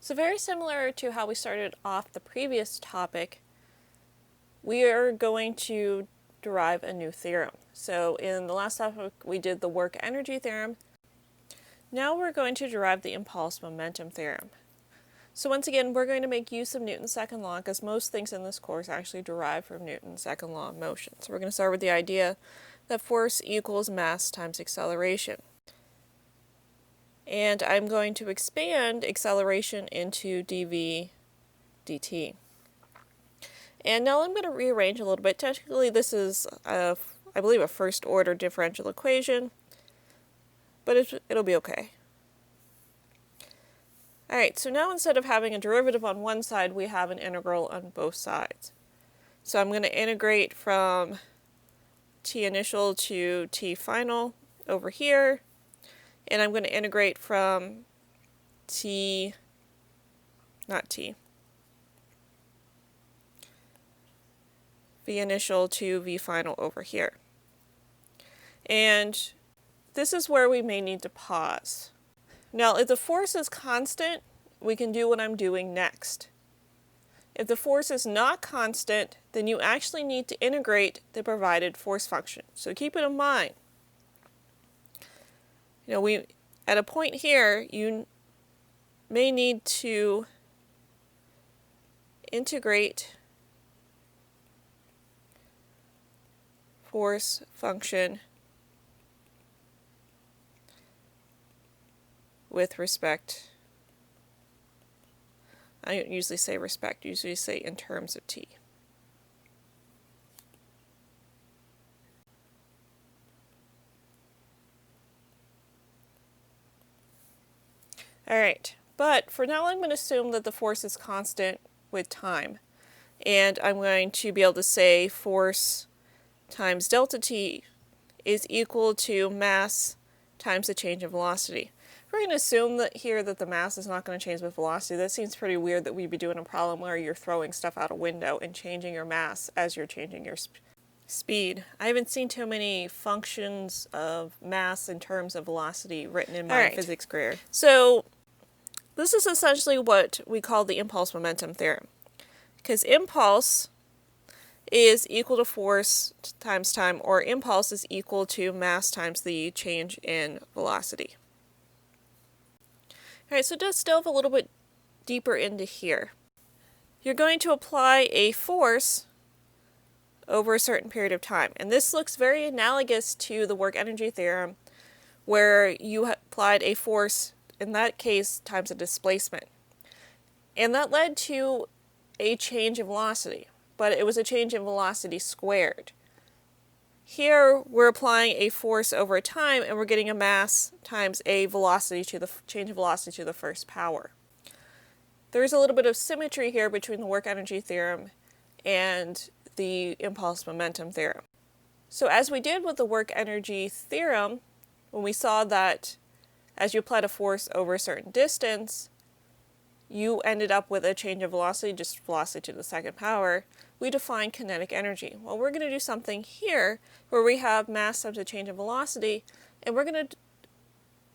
So very similar to how we started off the previous topic, we are going to derive a new theorem. So in the last topic we did the work energy theorem. Now we're going to derive the impulse momentum theorem. So once again, we're going to make use of Newton's second law because most things in this course actually derive from Newton's second law of motion. So we're going to start with the idea that force equals mass times acceleration. And I'm going to expand acceleration into dv dt. And now I'm going to rearrange a little bit. Technically this is, I believe, a first order differential equation, but it'll be okay. Alright, so now instead of having a derivative on one side, we have an integral on both sides. So I'm going to integrate from t initial to t final over here, and I'm going to integrate from v initial to v final over here. And this is where we may need to pause. Now, if the force is constant, we can do what I'm doing next. If the force is not constant, then you actually need to integrate the provided force function. So keep it in mind. At a point here, you may need to integrate force function with respect. I don't usually say respect, I usually say in terms of t. Alright, but for now I'm going to assume that the force is constant with time. And I'm going to be able to say force times delta t is equal to mass times the change in velocity. We're going to assume that here that the mass is not going to change with velocity. That seems pretty weird that we'd be doing a problem where you're throwing stuff out a window and changing your mass as you're changing your speed. I haven't seen too many functions of mass in terms of velocity written in my physics career. So this is essentially what we call the impulse momentum theorem. Because impulse is equal to force times time, or impulse is equal to mass times the change in velocity. Alright, so just delve a little bit deeper into here. You're going to apply a force over a certain period of time. And this looks very analogous to the work energy theorem, where you applied a force, in that case, times a displacement. And that led to a change in velocity, but it was a change in velocity squared. Here, we're applying a force over time, and we're getting a mass times a velocity to the change of velocity to the first power. There's a little bit of symmetry here between the work energy theorem and the impulse momentum theorem. So as we did with the work energy theorem, when we saw that as you applied a force over a certain distance, you ended up with a change of velocity, just velocity to the second power, we define kinetic energy. Well, we're going to do something here where we have mass times the change of velocity, and we're going to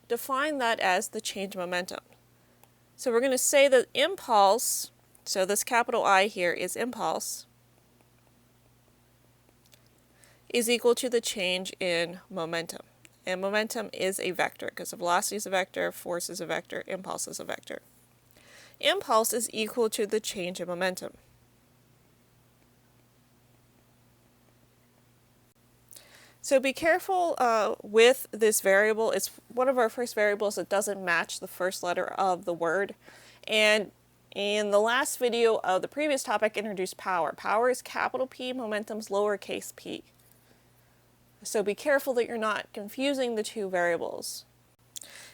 define that as the change of momentum. So we're going to say that impulse, so this capital I here is impulse, is equal to the change in momentum. And momentum is a vector, because velocity is a vector, force is a vector, impulse is a vector. Impulse is equal to the change in momentum. So be careful with this variable. It's one of our first variables that doesn't match the first letter of the word. And in the last video of the previous topic, introduced power. Power is capital P, momentum's lowercase p. So be careful that you're not confusing the two variables.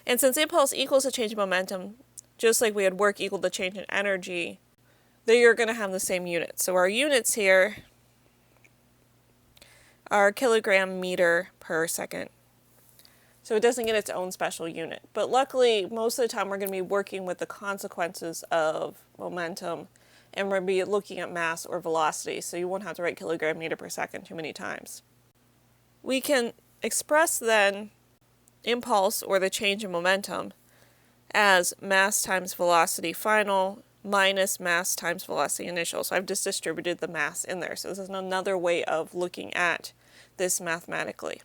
And since impulse equals the change in momentum, just like we had work equal the change in energy, they are going to have the same units. So our units here are kilogram meter per second. So it doesn't get its own special unit. But luckily, most of the time we're going to be working with the consequences of momentum, and we're going to be looking at mass or velocity, so you won't have to write kilogram meter per second too many times. We can express then impulse, or the change in momentum, as mass times velocity final minus mass times velocity initial. So I've just distributed the mass in there. So this is another way of looking at this mathematically.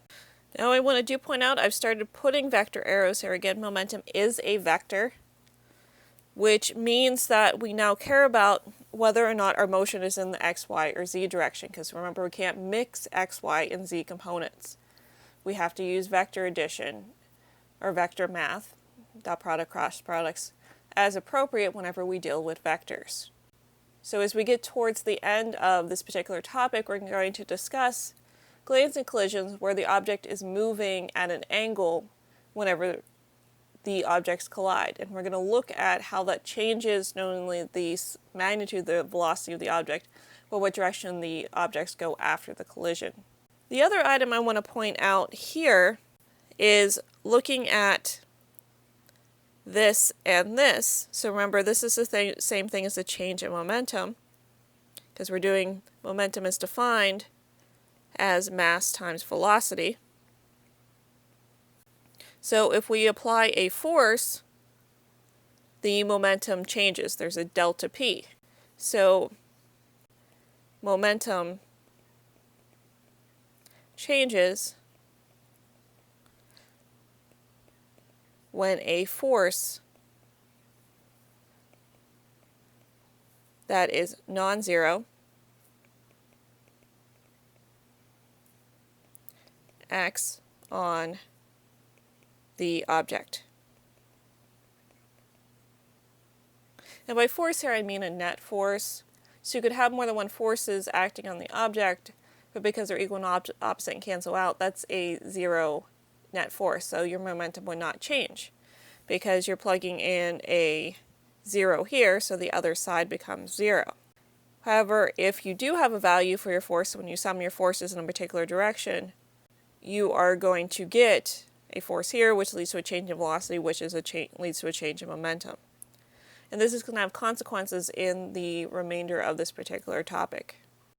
Now I want to point out I've started putting vector arrows here. Again, momentum is a vector, which means that we now care about whether or not our motion is in the x, y, or z direction, because remember, we can't mix x, y, and z components. We have to use vector addition or vector math, dot product, cross products, as appropriate whenever we deal with vectors. So as we get towards the end of this particular topic, we're going to discuss glancing collisions where the object is moving at an angle whenever the objects collide. And we're going to look at how that changes not only the magnitude, the velocity of the object, but what direction the objects go after the collision. The other item I want to point out here is looking at this and this. So remember, this is the same thing as a change in momentum, because we're doing momentum is defined as mass times velocity. So if we apply a force, the momentum changes. There's a delta P. So momentum changes when a force that is non-zero acts on the object. And by force here I mean a net force. So you could have more than one forces acting on the object, but because they're equal and opposite and cancel out, that's a zero net force. So your momentum would not change because you're plugging in a 0 here, so the other side becomes 0. However, if you do have a value for your force, when you sum your forces in a particular direction, you are going to get a force here, which leads to a change in velocity, which is leads to a change in momentum. And this is going to have consequences in the remainder of this particular topic.